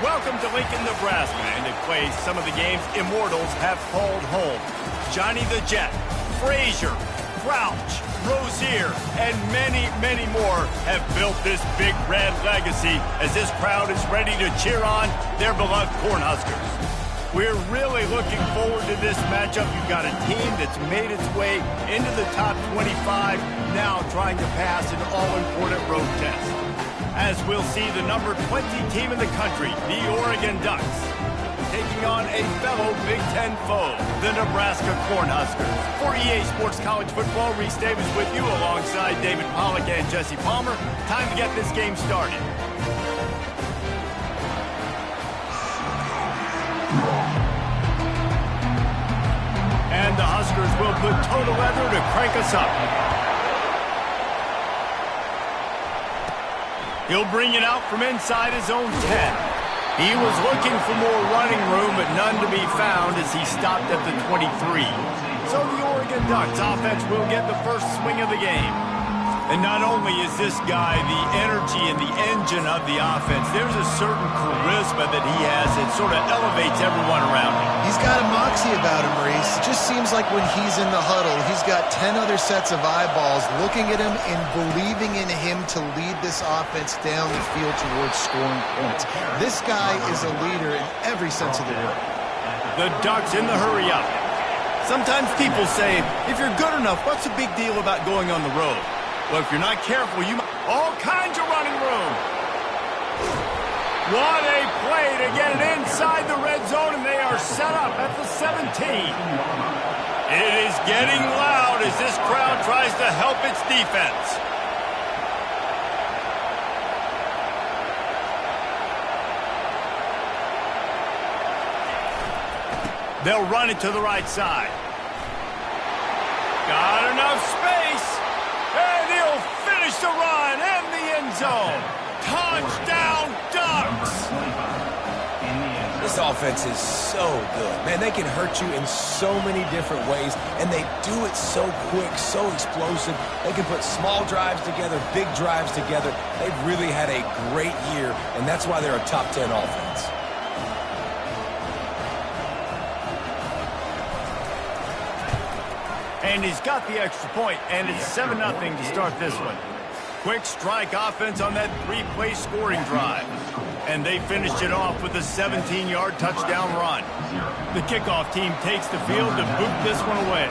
Welcome to Lincoln, Nebraska, and it plays some of the games immortals have called home. Johnny the Jet, Frazier, Crouch, Rozier, and many, many more have built this big red legacy as this crowd is ready to cheer on their beloved Cornhuskers. We're really looking forward to this matchup. You've got a team that's made its way into the top 25, now trying to pass an all-important road test. As we'll see the number 20 team in the country, the Oregon Ducks, taking on a fellow Big Ten foe, the Nebraska Cornhuskers. For EA Sports College Football, Reese Davis with you alongside David Pollack and Jesse Palmer. Time to get this game started. And the Huskers will put total leather to crank us up. He'll bring it out from inside his own 10. He was looking for more running room, but none to be found as he stopped at the 23. So the Oregon Ducks offense will get the first swing of the game. And not only is this guy the energy and the engine of the offense, there's a certain charisma that he has that sort of elevates everyone around him. He's got a moxie about him, Reese. It just seems like when he's in the huddle, he's got 10 other sets of eyeballs looking at him and believing in him to lead this offense down the field towards scoring points. This guy is a leader in every sense of the word. The Ducks in the hurry up. Sometimes people say, if you're good enough, what's the big deal about going on the road? Well, if you're not careful, you might... All kinds of running room. What a play to get it inside the red zone, and they are set up at the 17. It is getting loud as this crowd tries to help its defense. They'll run it to the right side. Got enough space. And he'll finish the run in the end zone. Touchdown, Ducks! This offense is so good. Man, they can hurt you in so many different ways, and they do it so quick, so explosive. They can put small drives together, big drives together. They've really had a great year, and that's why they're a top 10 offense. And he's got the extra point, and it's 7-0 to start this one. Quick strike offense on that 3-play scoring drive. And they finished it off with a 17-yard touchdown run. The kickoff team takes the field to boot this one away.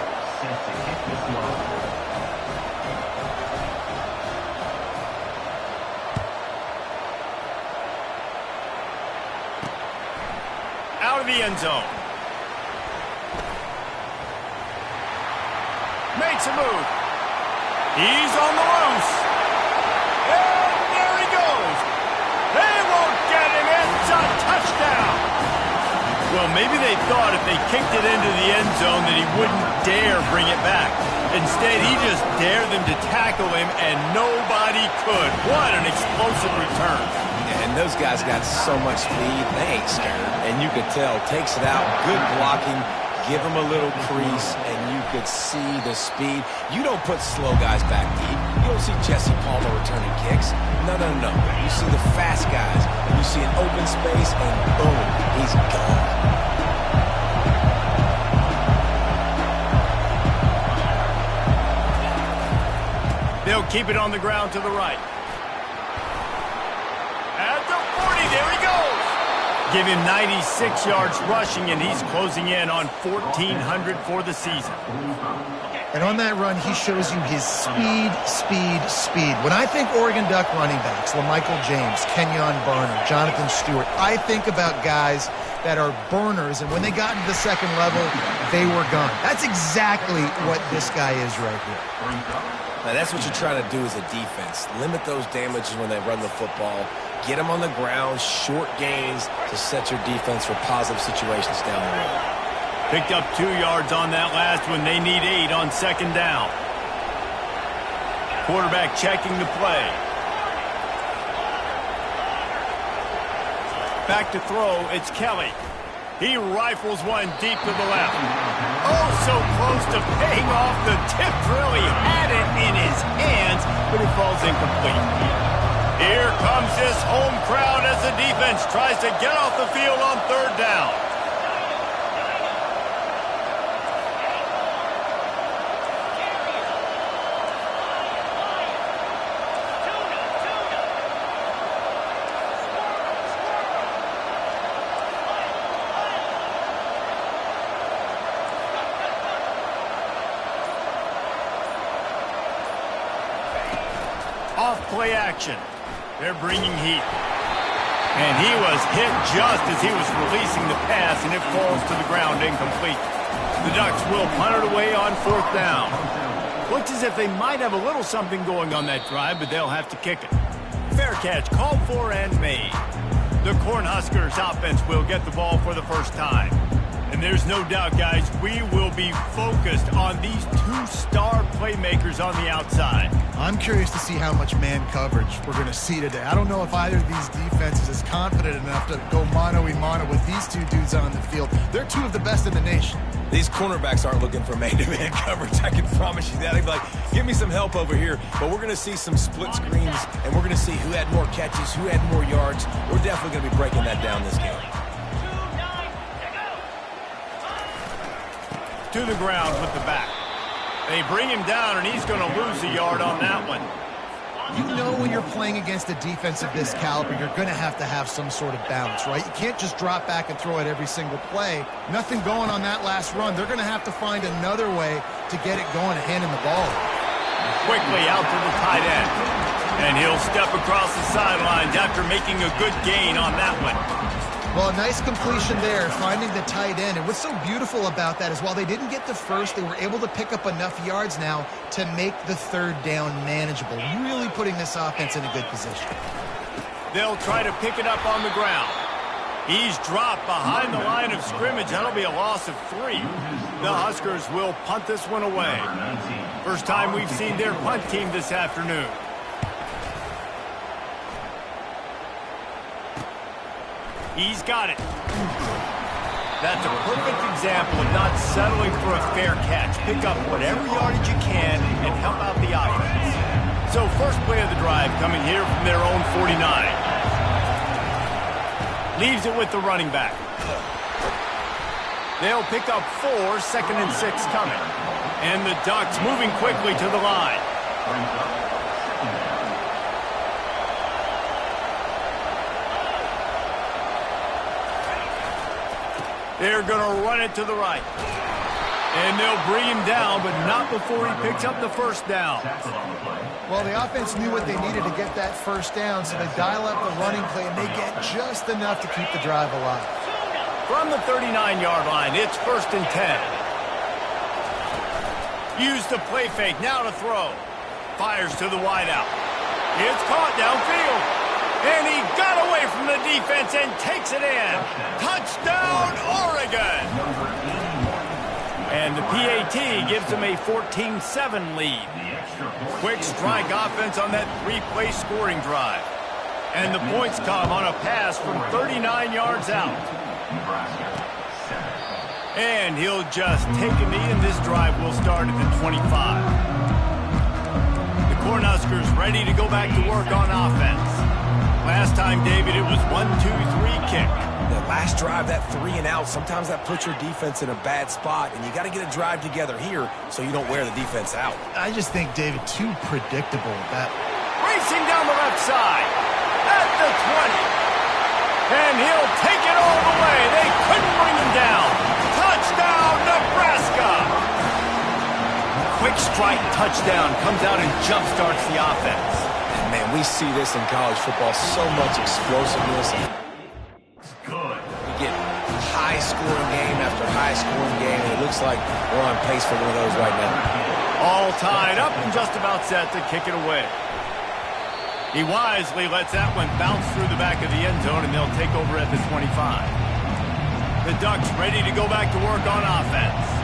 Out of the end zone. Makes a move. He's on the loose. And there he goes. They won't get him. It's a touchdown. Well, maybe they thought if they kicked it into the end zone that he wouldn't dare bring it back. Instead, he just dared them to tackle him, and nobody could. What an explosive return. And those guys got so much speed, they ain't scared. And you could tell, takes it out, good blocking, give him a little crease, and you could see the speed. You don't put slow guys back deep. You don't see Jesse Palmer returning kicks. No. You see the fast guys, and you see an open space, and boom, he's gone. They'll keep it on the ground to the right. At the 40, there he goes. Give him 96 yards rushing, and he's closing in on 1,400 for the season. And on that run, he shows you his speed, speed, speed. When I think Oregon Duck running backs, LaMichael James, Kenyon Barner, Jonathan Stewart, I think about guys that are burners, and when they got into the second level, they were gone. That's exactly what this guy is right here. Now, that's what you're trying to do as a defense. Limit those damages when they run the football. Get them on the ground, short gains to set your defense for positive situations down the road. Picked up 2 yards on that last one. They need 8 on second down. Quarterback checking the play. Back to throw, it's Kelly. He rifles one deep to the left. Oh, so close to paying off the tip drill. He had it in his hands, but it falls incomplete. Here comes this home crowd as the defense tries to get off the field on third down. Off-play action. They're bringing heat. And he was hit just as he was releasing the pass, and it falls to the ground incomplete. The Ducks will punt it away on fourth down. Looks as if they might have a little something going on that drive, but they'll have to kick it. Fair catch called for and made. The Cornhuskers offense will get the ball for the first time. And there's no doubt, guys, we will be focused on these 2 star playmakers on the outside. I'm curious to see how much man coverage we're going to see today. I don't know if either of these defenses is confident enough to go mano-a-mano with these 2 dudes on the field. They're 2 of the best in the nation. These cornerbacks aren't looking for man-to-man coverage. I can promise you that. They'd be like, give me some help over here. But we're going to see some split screens, and we're going to see who had more catches, who had more yards. We're definitely going to be breaking that down this game. To the ground with the back. They bring him down, and he's going to lose a yard on that one. You know when you're playing against a defense of this caliber, you're going to have some sort of balance, right? You can't just drop back and throw it every single play. Nothing going on that last run. They're going to have to find another way to get it going and handing the ball. Quickly out to the tight end. And he'll step across the sidelines after making a good gain on that one. Well, a nice completion there, finding the tight end. And what's so beautiful about that is while they didn't get the first, they were able to pick up enough yards now to make the third down manageable, really putting this offense in a good position. They'll try to pick it up on the ground. He's dropped behind the line of scrimmage. That'll be a loss of 3. The Huskers will punt this one away. First time we've seen their punt team this afternoon. He's got it. That's a perfect example of not settling for a fair catch. Pick up whatever yardage you can and help out the offense. So first play of the drive coming here from their own 49. Leaves it with the running back. They'll pick up 4, 2nd and 6 coming. And the Ducks moving quickly to the line. They're going to run it to the right. And they'll bring him down, but not before he picks up the first down. Well, the offense knew what they needed to get that first down, so they dial up the running play, and they get just enough to keep the drive alive. From the 39-yard line, it's 1st and 10. Use the play fake, now to throw. Fires to the wideout. It's caught downfield. And he got away from the defense and takes it in. Touchdown, Oregon! And the PAT gives them a 14-7 lead. Quick strike offense on that 3-play scoring drive. And the points come on a pass from 39 yards out. And he'll just take a knee, and this drive will start at the 25. The Cornhuskers ready to go back to work on offense. Last time, David, it was 1-2-3 kick. The last drive, that 3 and out, sometimes that puts your defense in a bad spot, and you got to get a drive together here so you don't wear the defense out. I just think, David, too predictable. That racing down the left side at the 20. And he'll take it all the way. They couldn't bring him down. Touchdown, Nebraska! strike touchdown comes out and jump-starts the offense. And, man, we see this in college football, so much explosiveness. We get high-scoring game after high-scoring game, and it looks like we're on pace for one of those right now. All tied up and just about set to kick it away. He wisely lets that one bounce through the back of the end zone, and they'll take over at the 25. The Ducks ready to go back to work on offense.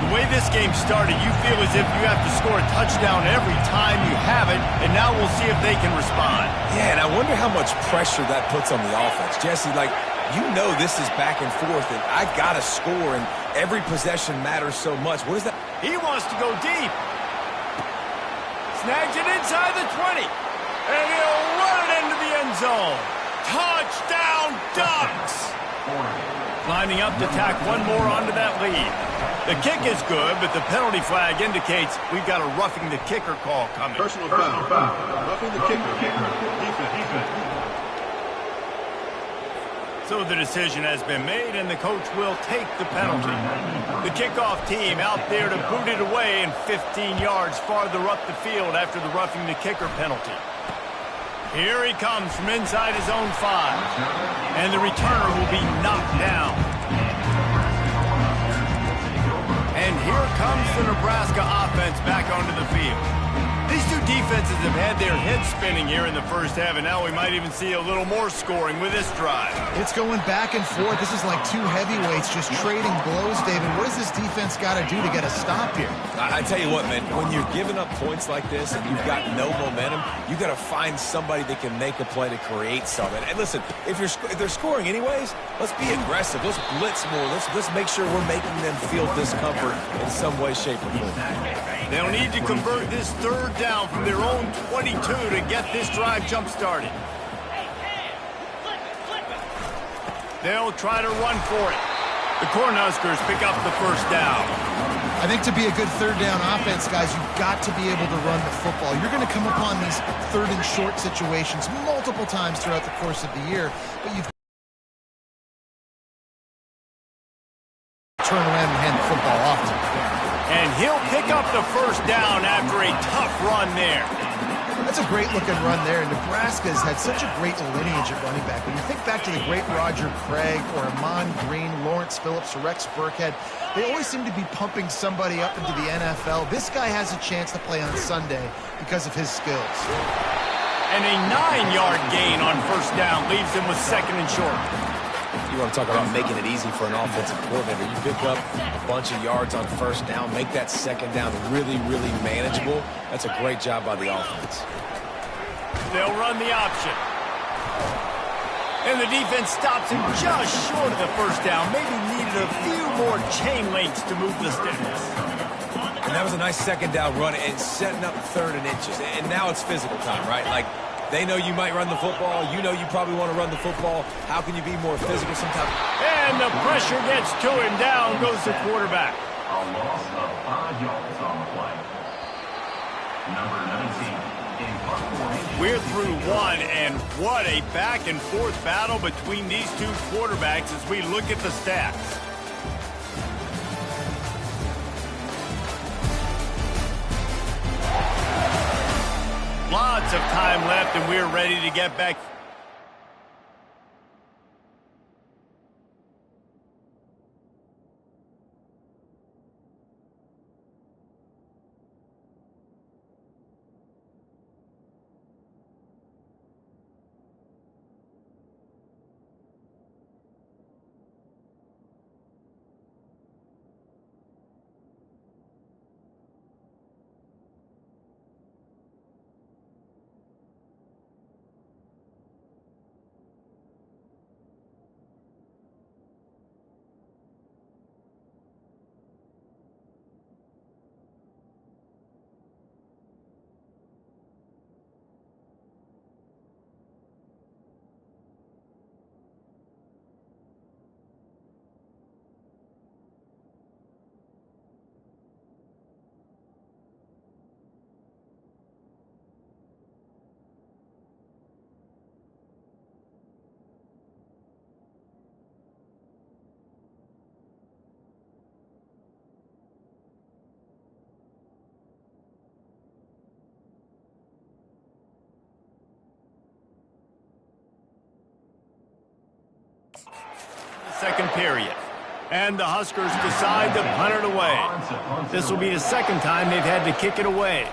The way this game started, you feel as if you have to score a touchdown every time you have it, and now we'll see if they can respond. Yeah, and I wonder how much pressure that puts on the offense. Jesse, like, you know this is back and forth, and I got to score, and every possession matters so much. What is that? He wants to go deep. Snags it inside the 20. And he'll run it into the end zone. Touchdown, Ducks! Lining up to tack one more onto that lead. The kick is good, but the penalty flag indicates we've got a roughing the kicker call coming. Personal foul. Roughing the kicker. Defense. So the decision has been made, and the coach will take the penalty. The kickoff team out there to boot it away and 15 yards farther up the field after the roughing the kicker penalty. Here he comes from inside his own 5. And the returner will be knocked down. And here comes the Nebraska offense back onto the field. These two defenses have had their heads spinning here in the first half, and now we might even see a little more scoring with this drive. It's going back and forth. This is like two heavyweights just trading blows, David. What does this defense got to do to get a stop here? I tell you what, man, when you're giving up points like this and you've got no momentum, you got to find somebody that can make a play to create something. And listen, if they're scoring anyways, let's be aggressive. Let's blitz more. Let's make sure we're making them feel discomfort in some way, shape, or form. They'll need to convert this third down from their own 22 to get this drive jump-started. They'll try to run for it. The Cornhuskers pick up the first down. I think to be a good third down offense, guys, you've got to be able to run the football. You're going to come upon these third and short situations multiple times throughout the course of the year, but you've turn around and hand the football off to him. And he'll pick up the first down after a tough run there. That's a great-looking run there. Nebraska's had such a great lineage at running back. When you think back to the great Roger Craig or Amon Green, Lawrence Phillips, or Rex Burkhead, they always seem to be pumping somebody up into the NFL. This guy has a chance to play on Sunday because of his skills. And a 9-yard gain on first down leaves him with second and short. You want to talk about making it easy for an offensive coordinator. You pick up a bunch of yards on first down, make that second down really, really manageable. That's a great job by the offense. They'll run the option. And the defense stops him just short of the first down. Maybe needed a few more chain links to move the sticks. And that was a nice second down run and setting up third and inches. And now it's physical time, right? Like, they know you might run the football. You know you probably want to run the football. How can you be more physical sometimes? And the pressure gets to him. Down goes the quarterback. A loss of 5 yards on the play. Number 19 in punt formation. We're through one, and what a back-and-forth battle between these two quarterbacks as we look at the stats. Lots of time left, and we're ready to get back. Second period. And the Huskers decide to punt it away. This will be the second time they've had to kick it away.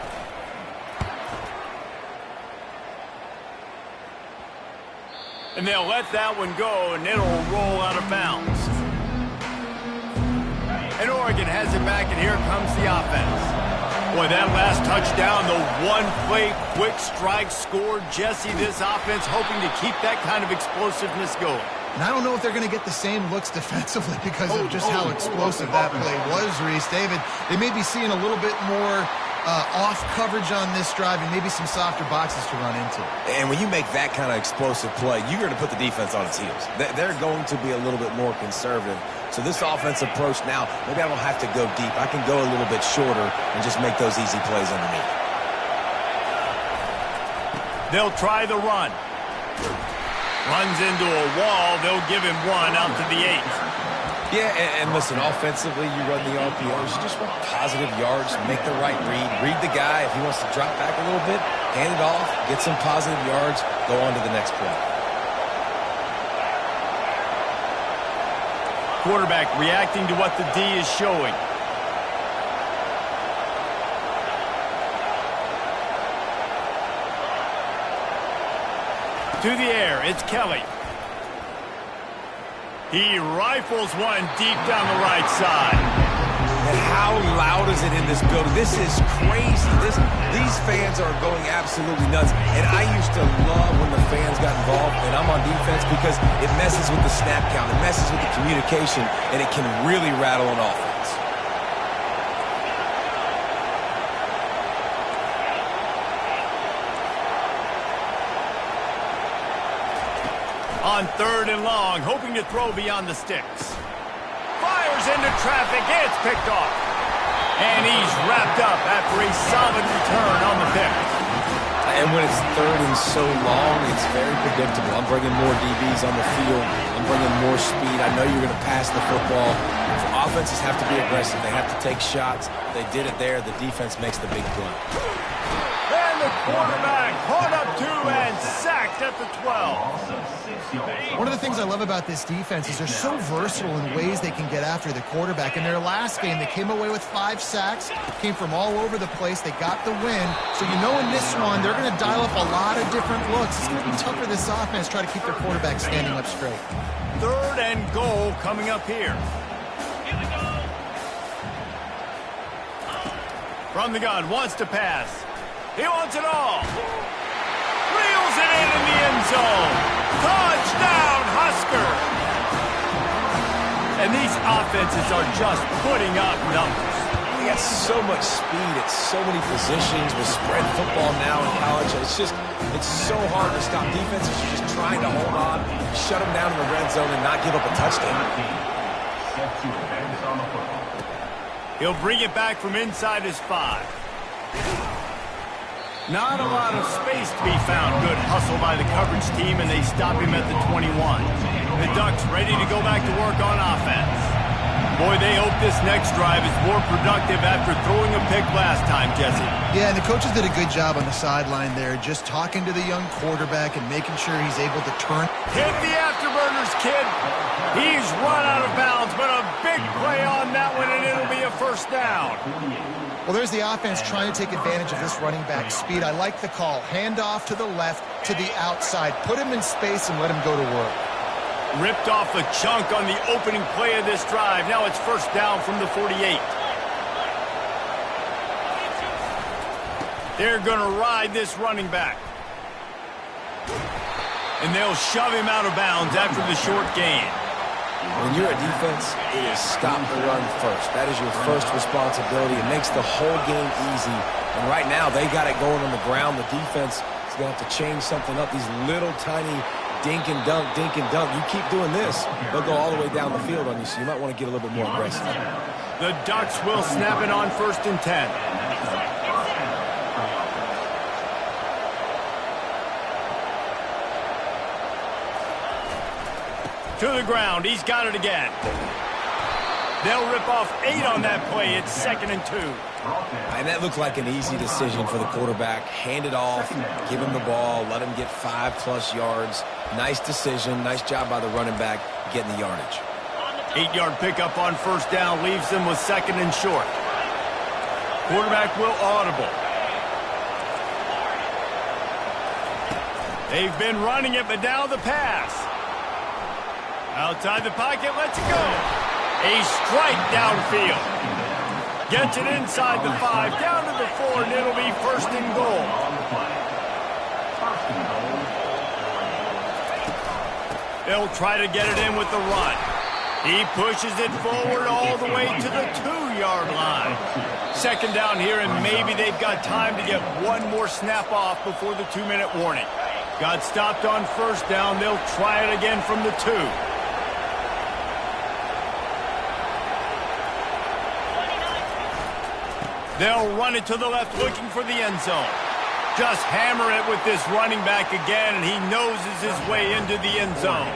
And they'll let that one go, and it'll roll out of bounds. And Oregon has it back, and here comes the offense. Boy, that last touchdown, the one-play quick strike scored. Jesse, this offense hoping to keep that kind of explosiveness going. And I don't know if they're going to get the same looks defensively because of just how explosive that play was, Reese. David, they may be seeing a little bit more off coverage on this drive and maybe some softer boxes to run into. And when you make that kind of explosive play, you're going to put the defense on its heels. They're going to be a little bit more conservative. So this offense approach now, maybe I don't have to go deep. I can go a little bit shorter and just make those easy plays underneath. They'll try the run. Runs into a wall. They'll give him one out to the 8. Yeah, and listen, offensively, you run the RPOs. You just want positive yards, make the right read. Read the guy. If he wants to drop back a little bit, hand it off, get some positive yards, go on to the next play. Quarterback reacting to what the D is showing. To the air, it's Kelly. He rifles one deep down the right side. And how loud is it in this building? This is crazy. These fans are going absolutely nuts. And I used to love when the fans got involved, and I'm on defense because it messes with the snap count. It messes with the communication, and it can really rattle an offense. On 3rd and long, hoping to throw beyond the sticks. Fires into traffic, it's picked off. And he's wrapped up after a solid return on the pick. And when it's 3rd and so long, it's very predictable. I'm bringing more DBs on the field. I'm bringing more speed. I know you're going to pass the football. Offenses have to be aggressive. They have to take shots. They did it there. The defense makes the big play. And the quarterback caught up 2 and sacked at the 12. One of the things I love about this defense is they're so versatile in ways they can get after the quarterback. In their last game, they came away with 5 sacks, came from all over the place. They got the win. So you know in this one, they're going to dial up a lot of different looks. It's going to be tough for this offense to try to keep their quarterback standing up straight. 3rd and goal coming up here. From the gun, wants to pass. He wants it all. Reels it in the end zone. Touchdown, Husker. And these offenses are just putting up numbers. They got so much speed at so many positions with spread football now in college. It's so hard to stop defenses. You're just trying to hold on, shut them down in the red zone, and not give up a touchdown. He'll bring it back from inside his 5. Not a lot of space to be found. Good hustle by the coverage team, and they stop him at the 21. The Ducks ready to go back to work on offense. Boy, they hope this next drive is more productive after throwing a pick last time, Jesse. Yeah, and the coaches did a good job on the sideline there, just talking to the young quarterback and making sure he's able to turn. Hit the afterburners, kid. He's run out of bounds, but a big play on that one, and it'll be a first down. Well, there's the offense trying to take advantage of this running back speed. I like the call. Hand off to the left, to the outside. Put him in space and let him go to work. Ripped off a chunk on the opening play of this drive. Now it's first down from the 48. They're going to ride this running back. And they'll shove him out of bounds after the short gain. When you're a defense, it is stop the run first. That is your first responsibility. It makes the whole game easy. And right now, they got it going on the ground. The defense is going to have to change something up. These little tiny dink and dunk, dink and dunk. You keep doing this, they'll go all the way down the field on you, so you might want to get a little bit more aggressive. The Ducks will snap it on 1st and 10. To the ground. He's got it again. They'll rip off 8 on that play. It's 2nd and 2. And that looked like an easy decision for the quarterback. Hand it off, give him the ball, let him get 5+ yards. Nice decision. Nice job by the running back. getting the yardage. 8-yard pickup on first down leaves them with 2nd and short. Quarterback will audible. They've been running it, but now the pass. Outside the pocket, lets it go. A strike downfield. Gets it inside the 5, down to the 4, and it'll be 1st and goal. They'll try to get it in with the run. He pushes it forward all the way to the 2-yard line. 2nd down here, and maybe they've got time to get one more snap off before the 2-minute warning. Got stopped on first down. They'll try it again from the 2. They'll run it to the left, looking for the end zone. Just hammer it with this running back again, and he noses his way into the end zone.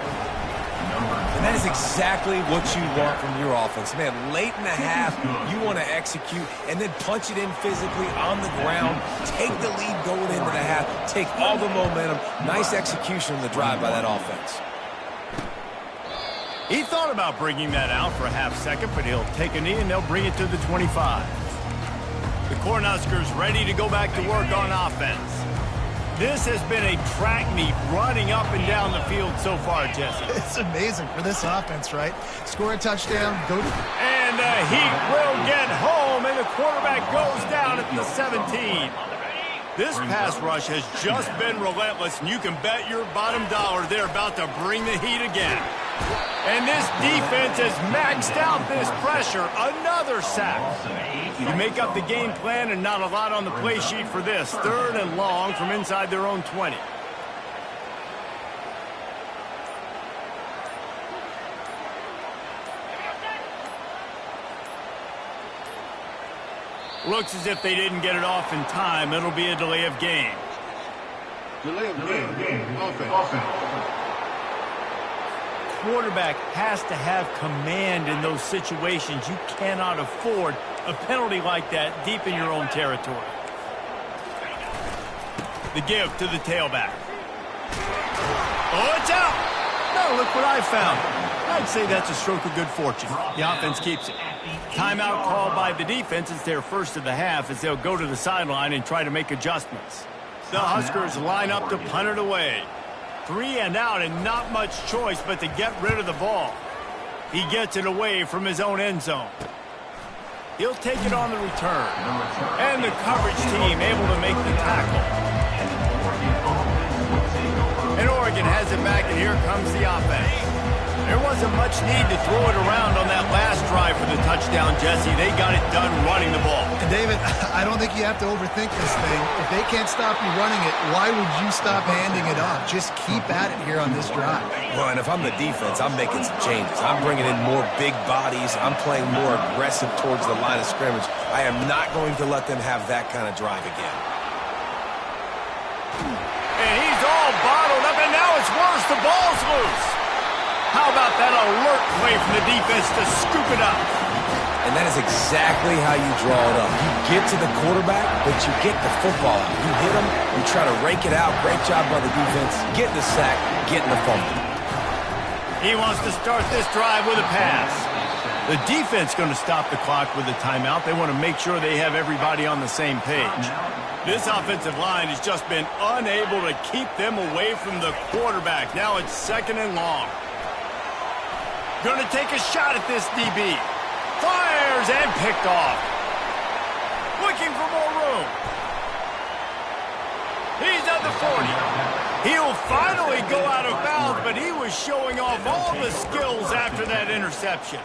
And that is exactly what you want from your offense. Man, late in the half, you want to execute and then punch it in physically on the ground, take the lead going into the half, take all the momentum. Nice execution on the drive by that offense. He thought about bringing that out for a half second, but he'll take a knee and they'll bring it to the 25. The Cornhuskers ready to go back to work on offense. This has been a track meet running up and down the field so far, Jesse. It's amazing for this offense, right? Score a touchdown, go to... And the Heat will get home, and the quarterback goes down at the 17. This pass rush has just been relentless, and you can bet your bottom dollar they're about to bring the heat again. And this defense has maxed out this pressure. Another sack. You make up the game plan and not a lot on the play sheet for this. 3rd and long from inside their own 20. Looks as if they didn't get it off in time. It'll be a delay of game. Delay of game. Offense. Quarterback has to have command in those situations. You cannot afford a penalty like that deep in your own territory. The give to the tailback. Oh, it's out! No, look what I found. I'd say that's a stroke of good fortune. The offense keeps it. Timeout called by the defense. It's their first of the half as they'll go to the sideline and try to make adjustments. The Huskers line up to punt it away. 3 and out and not much choice but to get rid of the ball. He gets it away from his own end zone. He'll take it on the return. And the coverage team able to make the tackle. And Oregon has it back, and here comes the offense. There wasn't much need to throw it around on that last drive for the touchdown, Jesse. They got it done running the ball. And David, I don't think you have to overthink this thing. If they can't stop you running it, why would you stop handing it off? Just keep at it here on this drive. Well, and if I'm the defense, I'm making some changes. I'm bringing in more big bodies. I'm playing more aggressive towards the line of scrimmage. I am not going to let them have that kind of drive again. And he's all bottled up, and now it's worse. The ball's loose. How about that alert play from the defense to scoop it up? And that is exactly how you draw it up. You get to the quarterback, but you get the football out. You hit him, you try to rake it out. Great job by the defense. Getting the sack, getting the fumble. He wants to start this drive with a pass. The defense going to stop the clock with a timeout. They want to make sure they have everybody on the same page. This offensive line has just been unable to keep them away from the quarterback. Now it's 2nd and long. Going to take a shot at this DB. Fires and picked off. Looking for more room. He's at the 40. He'll finally go out of bounds, but he was showing off all the skills after that interception.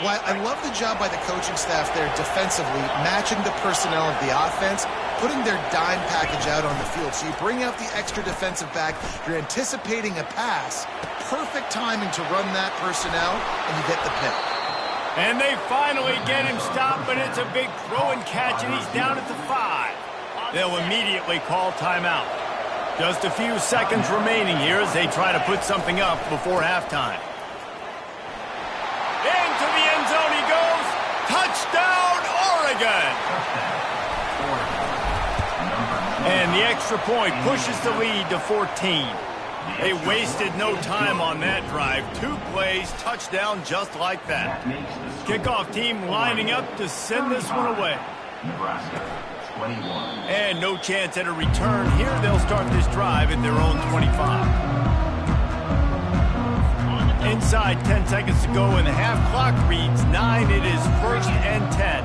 Well, I love the job by the coaching staff there defensively, matching the personnel of the offense, putting their dime package out on the field. So you bring out the extra defensive back, you're anticipating a pass, perfect timing to run that personnel, and you get the pick. And they finally get him stopped, but it's a big throw and catch, and he's down at the 5. They'll immediately call timeout. Just a few seconds remaining here as they try to put something up before halftime. Into the end zone he goes. Touchdown, Oregon! And the extra point pushes the lead to 14. They wasted no time on that drive. 2 plays, touchdown just like that. Kickoff team lining up to send this one away. Nebraska, 21. And no chance at a return here. They'll start this drive at their own 25. Inside 10 seconds to go, and the half clock reads 9. It is 1st and 10.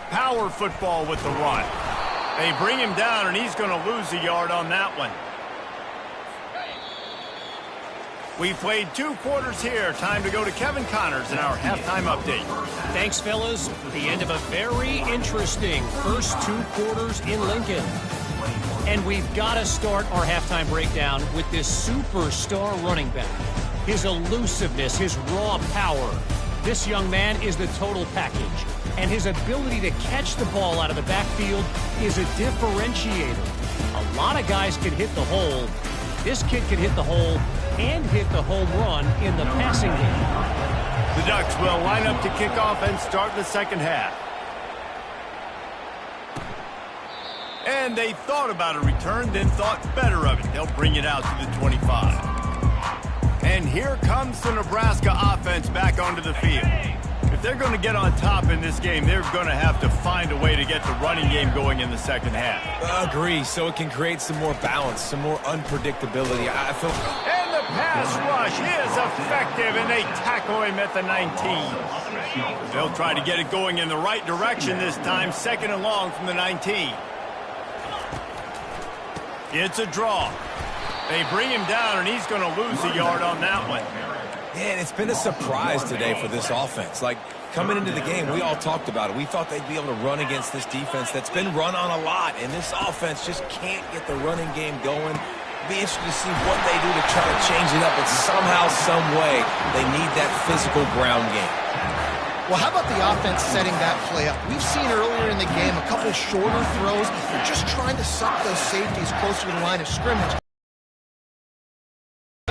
Power football with the run. They bring him down, and he's going to lose a yard on that one. We played 2 quarters here. Time to go to Kevin Connors in our halftime update. Thanks, fellas. The end of a very interesting first 2 quarters in Lincoln. And we've got to start our halftime breakdown with this superstar running back. His elusiveness, his raw power. This young man is the total package. And his ability to catch the ball out of the backfield is a differentiator. A lot of guys can hit the hole. This kid can hit the hole and hit the home run in the passing game. The Ducks will line up to kick off and start the second half. And they thought about a return, then thought better of it. They'll bring it out to the 25. And here comes the Nebraska offense back onto the field. If they're going to get on top in this game, they're going to have to find a way to get the running game going in the second half. Agree, so it can create some more balance, some more unpredictability. I feel... And the pass rush is effective, and they tackle him at the 19. They'll try to get it going in the right direction this time, 2nd and long from the 19. It's a draw. They bring him down, and he's going to lose a yard on that one. Yeah, and it's been a surprise today for this offense. Like, coming into the game, we all talked about it. We thought they'd be able to run against this defense that's been run on a lot, and this offense just can't get the running game going. Be interested to see what they do to try to change it up, but somehow, some way, they need that physical ground game. Well, how about the offense setting that play up? We've seen earlier in the game a couple shorter throws. They're just trying to suck those safeties closer to the line of scrimmage.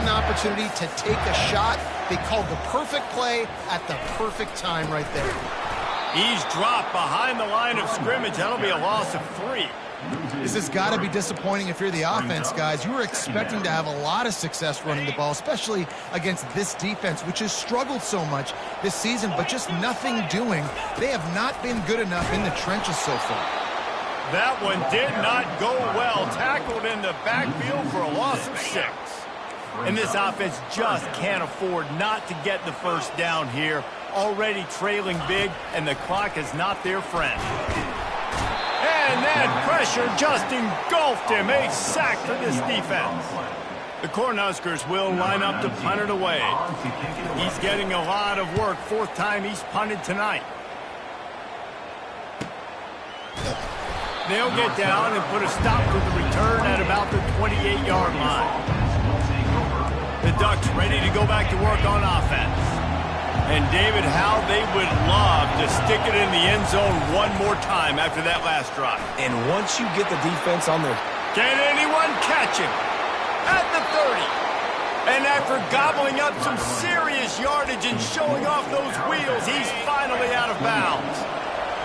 An opportunity to take a shot. They called the perfect play at the perfect time right there. He's dropped behind the line of scrimmage. That'll be a loss of 3. This has got to be disappointing if you're the offense, guys. You were expecting to have a lot of success running the ball, especially against this defense, which has struggled so much this season, but just nothing doing. They have not been good enough in the trenches so far. That one did not go well. Tackled in the backfield for a loss of 6. And this offense just can't afford not to get the first down here. Already trailing big, and the clock is not their friend. And that pressure just engulfed him. A sack for this defense. The Cornhuskers will line up to punt it away. He's getting a lot of work. 4th time he's punted tonight. They'll get down and put a stop to the return at about the 28-yard line. The Ducks ready to go back to work on offense. And David, how they would love to stick it in the end zone one more time after that last drive. And once you get the defense on their... Can anyone catch him? At the 30. And after gobbling up some serious yardage and showing off those wheels, he's finally out of bounds.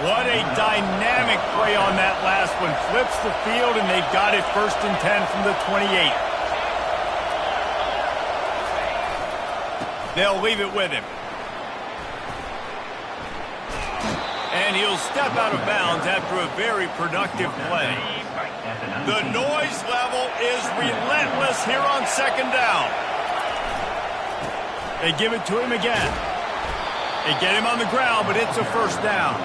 What a dynamic play on that last one. Flips the field, and they've got it 1st and 10 from the 28. They'll leave it with him. And he'll step out of bounds after a very productive play. The noise level is relentless here on 2nd down. They give it to him again. They get him on the ground, but it's a 1st down.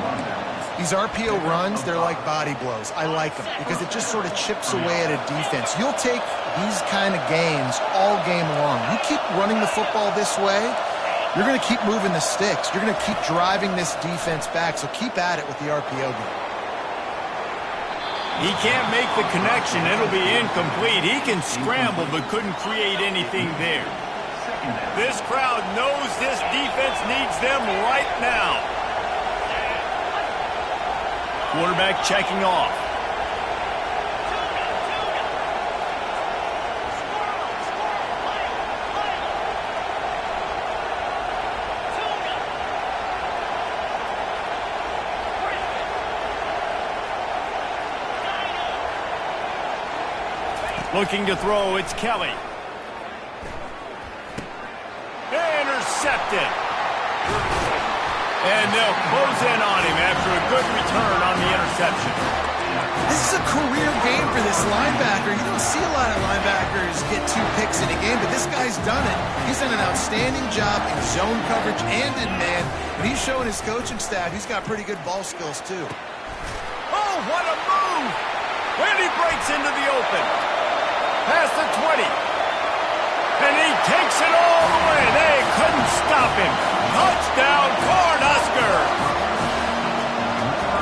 These RPO runs, they're like body blows. I like them because it just sort of chips away at a defense. You'll take these kind of games all game long. You keep running the football this way, you're going to keep moving the sticks. You're going to keep driving this defense back, so keep at it with the RPO game. He can't make the connection. It'll be incomplete. He can scramble, but couldn't create anything there. This crowd knows this defense needs them right now. Quarterback checking off. Looking to throw, it's Kelly. Intercepted. And they'll close in on him after a good return on the interception. This is a career game for this linebacker. You don't see a lot of linebackers get 2 picks in a game, but this guy's done it. He's done an outstanding job in zone coverage and in man, but he's showing his coaching staff he's got pretty good ball skills too. Oh, what a move! And he breaks into the open. Past the 20. And he takes it all the way. They couldn't stop him. Touchdown, Cornhusker!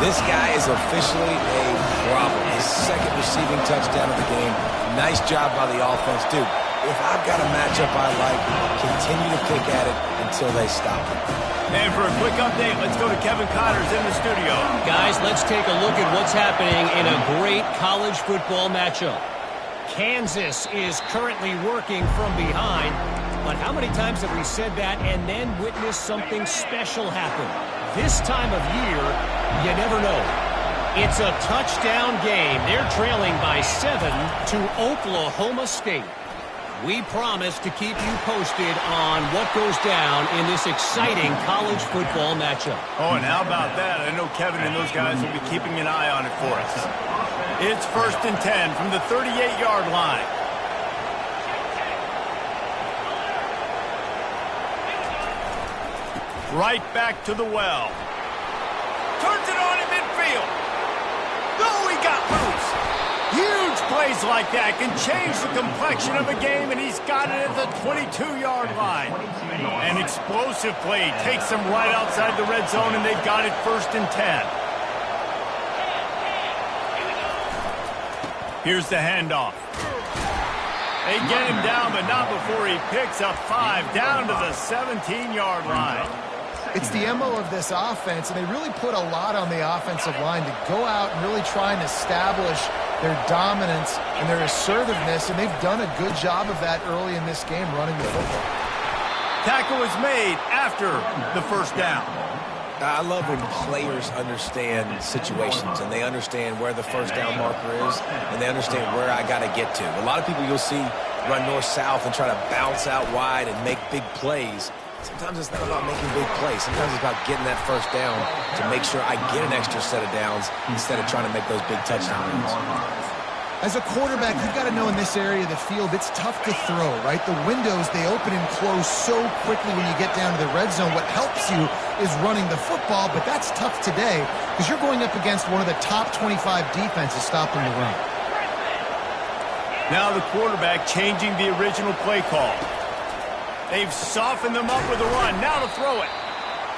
This guy is officially a problem. His second receiving touchdown of the game. Nice job by the offense. Dude, if I've got a matchup I like, continue to pick at it until they stop it. And for a quick update, let's go to Kevin Connors in the studio. Guys, let's take a look at what's happening in a great college football matchup. Kansas is currently working from behind, but how many times have we said that and then witnessed something special happen? This time of year, you never know. It's a touchdown game. They're trailing by 7 to Oklahoma State. We promise to keep you posted on what goes down in this exciting college football matchup. Oh, and how about that? I know Kevin and those guys will be keeping an eye on it for us. It's 1st and 10 from the 38-yard line. Right back to the well. Turns it on in midfield. Oh, he got loose. Huge plays like that can change the complexion of a game, and he's got it at the 22-yard line. An explosive play takes them right outside the red zone, and they've got it 1st and 10. Here's the handoff. They get him down, but not before he picks up 5 down to the 17-yard line. It's the MO of this offense, and they really put a lot on the offensive line to go out and really try and establish their dominance and their assertiveness, and they've done a good job of that early in this game running the football. Tackle is made after the 1st down. I love when players understand situations and they understand where the 1st down marker is and they understand where I got to get to. A lot of people you'll see run north-south and try to bounce out wide and make big plays. Sometimes it's not about making big plays. Sometimes it's about getting that 1st down to make sure I get an extra set of downs instead of trying to make those big touchdown runs. As a quarterback, you've got to know in this area of the field, it's tough to throw, right? The windows, they open and close so quickly when you get down to the red zone. What helps you is running the football, but that's tough today because you're going up against one of the top 25 defenses stopping the run. Now the quarterback changing the original play call. They've softened them up with a run. Now to throw it.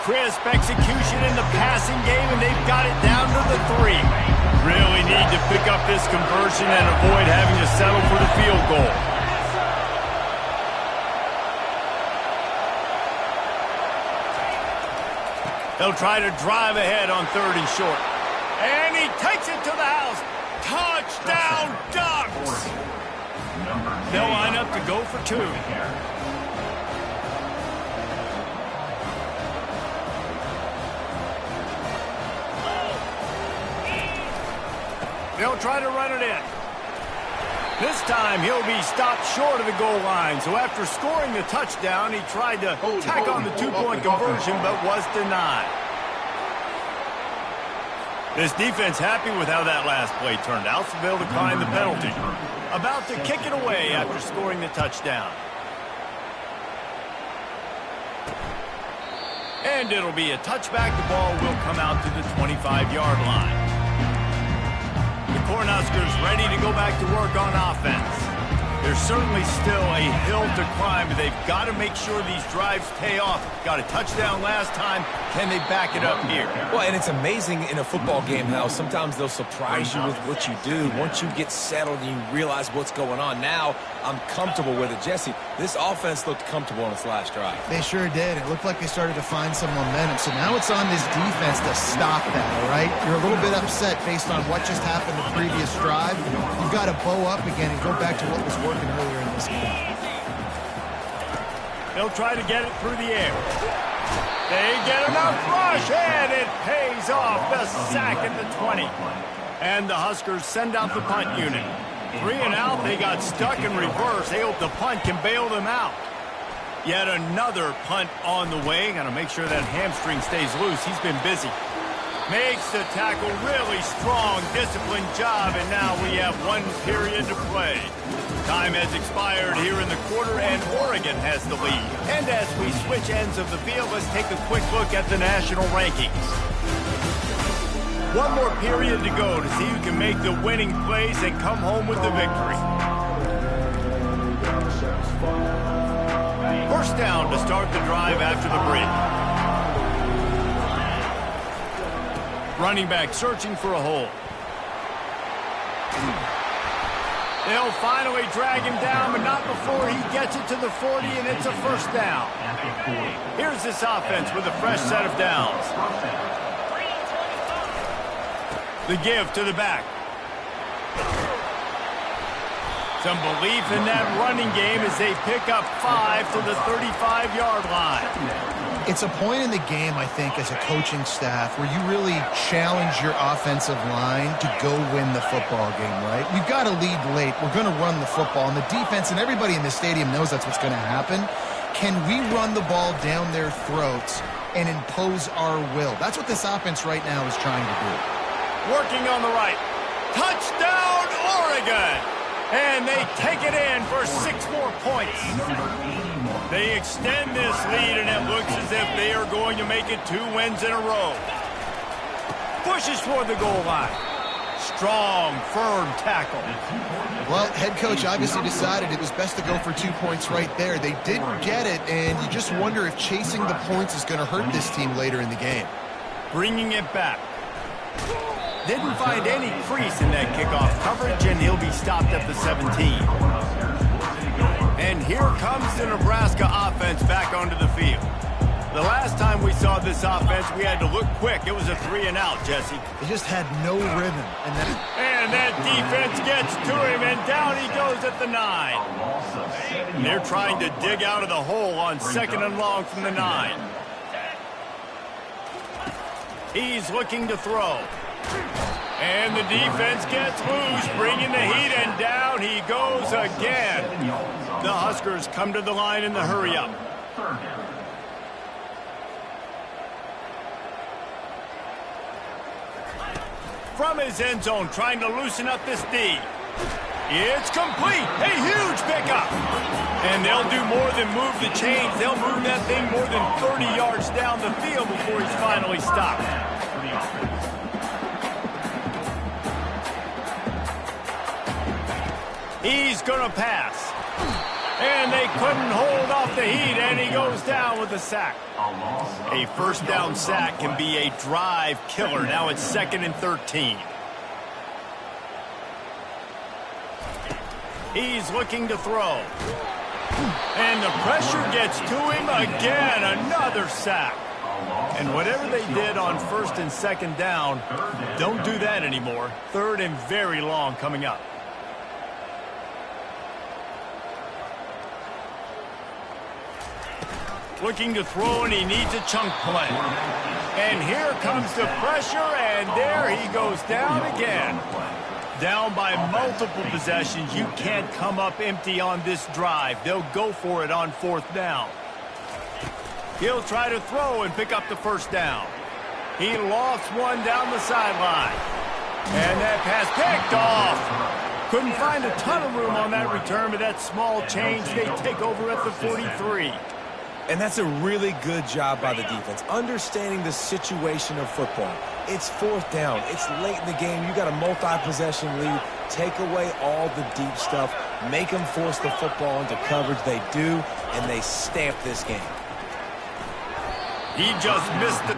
Crisp execution in the passing game, and they've got it down to the 3. Really need to pick up this conversion and avoid having to settle for the field goal. They'll try to drive ahead on 3rd and short. And he takes it to the house. Touchdown, Ducks! They'll line up to go for 2. They'll try to run it in. This time he'll be stopped short of the goal line. So after scoring the touchdown, he tried to tack on the 2-point conversion, but was denied. This defense happy with how that last play turned out, so they'll decline the penalty. About to kick it away after scoring the touchdown. And it'll be a touchback. The ball will come out to the 25-yard line. Cornhuskers ready to go back to work on offense. There's certainly still a hill to climb, but they've got to make sure these drives pay off. Got a touchdown last time. Can they back it up here? Well, and it's amazing in a football game how sometimes they'll surprise you with what you do. Once you get settled and you realize what's going on, now I'm comfortable with it. Jesse, this offense looked comfortable on its last drive. They sure did. It looked like they started to find some momentum. So now it's on this defense to stop that, all right? You're a little bit upset based on what just happened the previous drive. You've got to bow up again and go back to what was working earlier in this game. They'll try to get it through the air. They get enough rush, and it pays off. The sack at the 20. And the Huskers send out the punt unit. 3 and out, they got stuck in reverse. They hope the punt can bail them out. Yet another punt on the way. Got to make sure that hamstring stays loose. He's been busy. Makes the tackle really strong, disciplined job, and now we have 1 period to play. Time has expired here in the quarter, and Oregon has the lead. And as we switch ends of the field, let's take a quick look at the national rankings. 1 more period to go to see who can make the winning plays and come home with the victory. First down to start the drive after the break. Running back searching for a hole. They'll finally drag him down, but not before he gets it to the 40, and it's a first down. Here's this offense with a fresh set of downs. The give to the back. Some belief in that running game as they pick up 5 to the 35-yard line. It's a point in the game, I think, as a coaching staff where you really challenge your offensive line to go win the football game, right? We've got to lead late. We're going to run the football. And the defense and everybody in the stadium knows that's what's going to happen. Can we run the ball down their throats and impose our will? That's what this offense right now is trying to do. Working on the right. Touchdown, Oregon! And they take it in for 6 more points. They extend this lead, and it looks as if they are going to make it 2 wins in a row. Pushes toward the goal line. Strong, firm tackle. Well, head coach obviously decided it was best to go for 2 points right there. They didn't get it, and you just wonder if chasing the points is going to hurt this team later in the game. Bringing it back. Didn't find any crease in that kickoff coverage, and he'll be stopped at the 17. And here comes the Nebraska offense back onto the field. The last time we saw this offense, we had to look quick. It was a 3 and out, Jesse. They just had no rhythm. And that defense gets to him, and down he goes at the 9. They're trying to dig out of the hole on 2nd and long from the 9. He's looking to throw. And the defense gets loose, bringing the heat, and down he goes again. The Huskers come to the line in the hurry-up. From his end zone, trying to loosen up this D. It's complete. A huge pickup. And they'll do more than move the chains. They'll move that thing more than 30 yards down the field before he's finally stopped. He's going to pass. And they couldn't hold off the heat, and he goes down with a sack. A first down sack can be a drive killer. Now it's 2nd and 13. He's looking to throw. And the pressure gets to him again. Another sack. And whatever they did on 1st and 2nd down, don't do that anymore. 3rd and very long coming up. Looking to throw, and he needs a chunk play. And here comes the pressure, and there he goes down again. Down by multiple possessions. You can't come up empty on this drive. They'll go for it on 4th down. He'll try to throw and pick up the first down. He lofts one down the sideline. And that pass picked off. Couldn't find a ton of room on that return, but that small change, they take over at the 43. And that's a really good job by the defense, understanding the situation of football. It's 4th down. It's late in the game. You got a multi-possession lead. Take away all the deep stuff. Make them force the football into coverage. They do, and they stamp this game. He just missed it.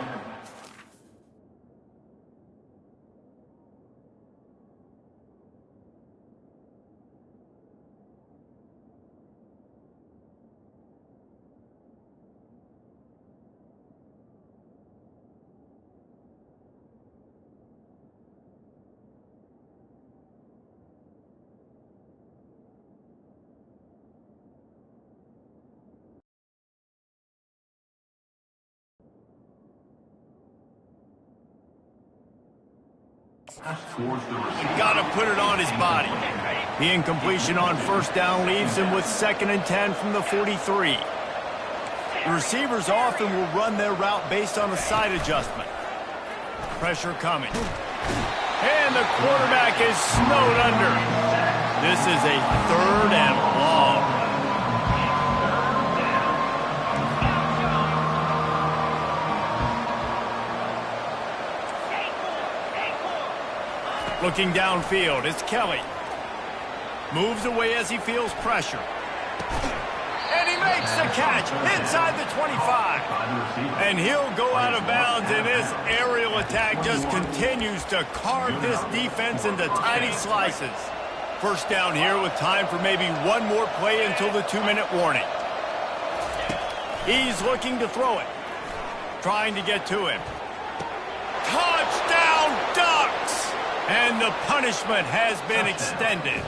Got to put it on his body. The incompletion on first down leaves him with 2nd and 10 from the 43. The receivers often will run their route based on a side adjustment. Pressure coming. And the quarterback is snowed under. This is a 3rd and long. Looking downfield, it's Kelly. Moves away as he feels pressure. And he makes the catch inside the 25. And he'll go out of bounds, and this aerial attack just continues to carve this defense into tiny slices. First down here with time for maybe one more play until the 2-minute warning. He's looking to throw it. Trying to get to him. Touchdown Ducks! And the punishment has been extended.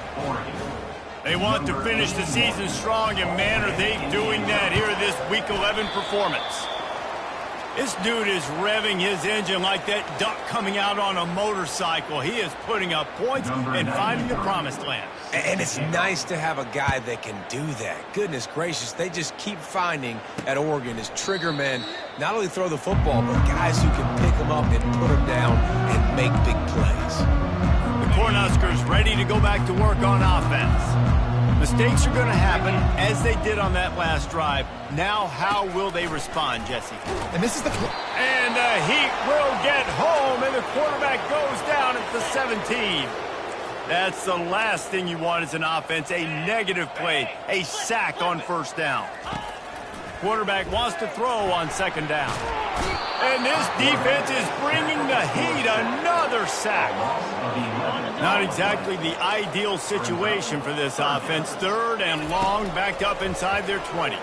They want to finish the season strong, and man, are they doing that here in this Week 11 performance. This dude is revving his engine like that duck coming out on a motorcycle. He is putting up points and finding the promised land. And it's nice to have a guy that can do that. Goodness gracious, they just keep finding at Oregon as trigger men not only throw the football, but guys who can pick them up and put them down and make big plays. The Cornhuskers ready to go back to work on offense. Mistakes are going to happen, as they did on that last drive. Now, how will they respond, Jesse? And this is the... And the Heat will get home, and the quarterback goes down at the 17. That's the last thing you want as an offense, a negative play, a sack on first down. Quarterback wants to throw on 2nd down. And this defense is bringing the Heat another sack. Not exactly the ideal situation for this offense. 3rd and long, backed up inside their 20.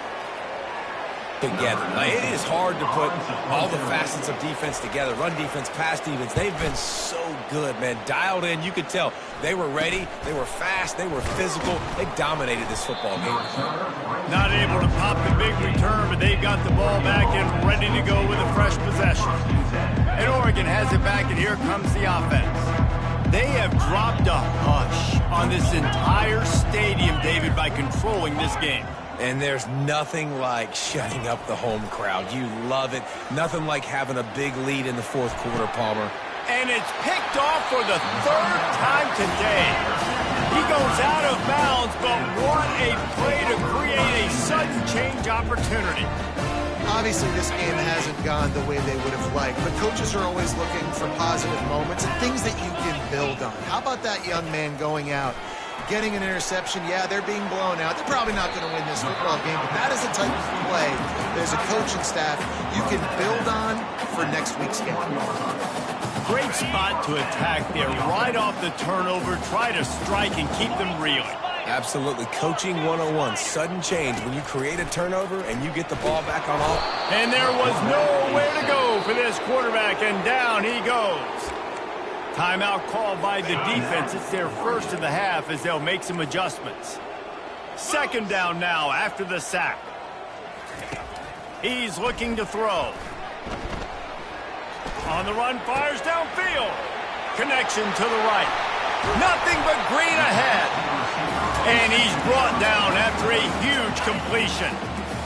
Together. Now, it is hard to put all the facets of defense together. Run defense, pass defense. They've been so good, man. Dialed in. You could tell they were ready. They were fast. They were physical. They dominated this football game. Not able to pop the big return, but they've got the ball back and ready to go with a fresh possession. And Oregon has it back, and here comes the offense. They have dropped a hush on this entire stadium, David, by controlling this game. And there's nothing like shutting up the home crowd. You love it. Nothing like having a big lead in the 4th quarter, Palmer. And it's picked off for the 3rd time today. He goes out of bounds, but what a play to create a sudden change opportunity. Obviously, this game hasn't gone the way they would have liked, but coaches are always looking for positive moments and things that you can build on. How about that young man going out, getting an interception? Yeah, they're being blown out. They're probably not going to win this football game, but that is the type of play there's a coaching staff you can build on for next week's game. Great spot to attack there. Right off the turnover, try to strike and keep them reeling. Absolutely. Coaching 101. Sudden change. When you create a turnover and you get the ball back on all. And there was nowhere to go for this quarterback, and down he goes. Timeout called by the defense. It's their first of the half as they'll make some adjustments. 2nd down now after the sack. He's looking to throw. On the run, fires downfield. Connection to the right. Nothing but green ahead. And he's brought down after a huge completion.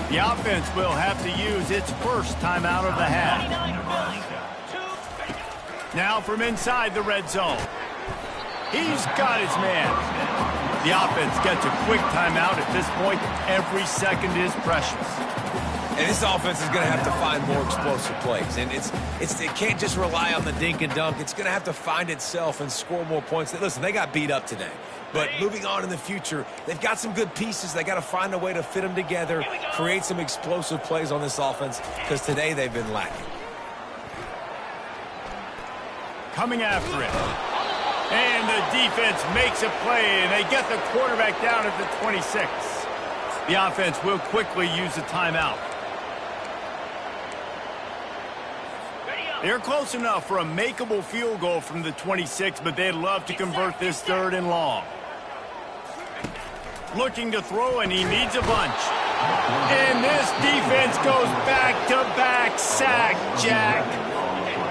The offense will have to use its first timeout of the half. Now from inside the red zone. He's got his man. The offense gets a quick timeout at this point. Every second is precious. And this offense is going to have to find more explosive plays. And it can't just rely on the dink and dunk. It's going to have to find itself and score more points. Listen, they got beat up today. But moving on in the future, they've got some good pieces. They got to find a way to fit them together, create some explosive plays on this offense, because today they've been lacking. Coming after it. And the defense makes a play, and they get the quarterback down at the 26. The offense will quickly use a timeout. They're close enough for a makeable field goal from the 26, but they'd love to convert this 3rd and long. Looking to throw, and he needs a bunch. And this defense goes back-to-back sack, Jack.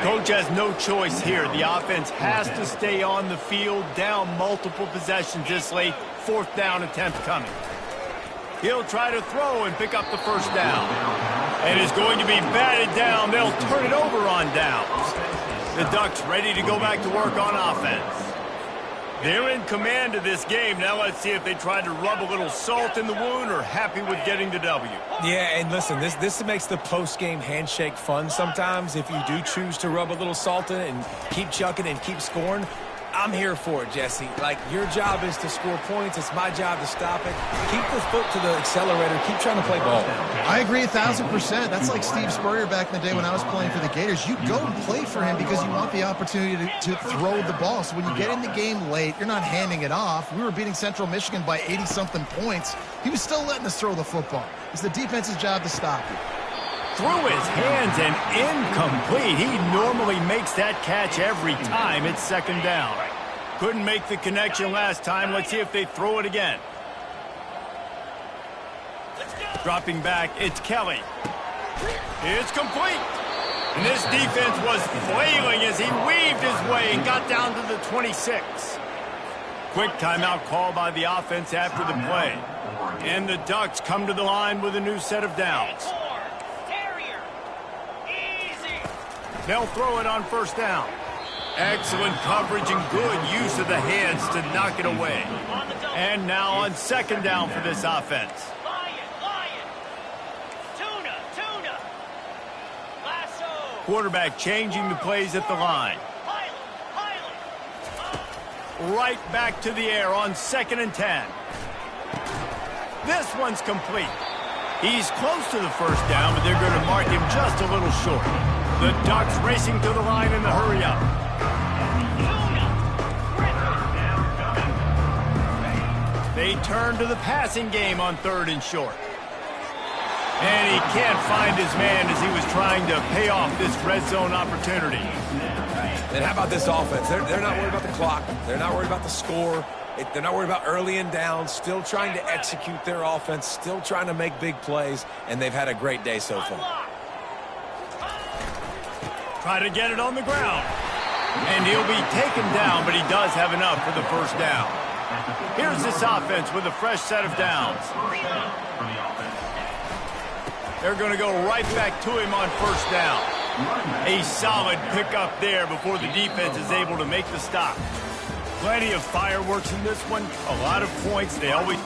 Coach has no choice here. The offense has to stay on the field, down multiple possessions this late. 4th down attempt coming. He'll try to throw and pick up the first down. And is going to be batted down. They'll turn it over on downs. The Ducks ready to go back to work on offense. They're in command of this game. Now let's see if they try to rub a little salt in the wound or happy with getting the W. Yeah, and listen, this makes the post-game handshake fun sometimes. If you do choose to rub a little salt in it and keep chucking and keep scoring, I'm here for it, Jesse. Like, your job is to score points. It's my job to stop it. Keep the foot to the accelerator. Keep trying to play ball. I agree 1,000%. That's like Steve Spurrier back in the day when I was playing for the Gators. You go and play for him because you want the opportunity to throw the ball. So when you get in the game late, you're not handing it off. We were beating Central Michigan by 80-something points. He was still letting us throw the football. It's the defense's job to stop you. Through his hands and incomplete. He normally makes that catch every time. It's 2nd down. Couldn't make the connection last time. Let's see if they throw it again. Dropping back, it's Kelly. It's complete. And this defense was flailing as he weaved his way and got down to the 26. Quick timeout call by the offense after the play. And the Ducks come to the line with a new set of downs. They'll throw it on 1st down. Excellent coverage and good use of the hands to knock it away. And now on 2nd down for this offense. Quarterback changing the plays at the line. Right back to the air on 2nd and 10. This one's complete. He's close to the 1st down, but they're going to mark him just a little short. The Ducks racing to the line in the hurry-up. They turn to the passing game on 3rd and short. And he can't find his man as he was trying to pay off this red zone opportunity. And how about this offense? They're not worried about the clock. They're not worried about the score. They're not worried about early and down. Still trying to execute their offense. Still trying to make big plays. And they've had a great day so far. Try to get it on the ground. And he'll be taken down, but he does have enough for the 1st down. Here's this offense with a fresh set of downs. They're going to go right back to him on 1st down. A solid pickup there before the defense is able to make the stop. Plenty of fireworks in this one. A lot of points. They always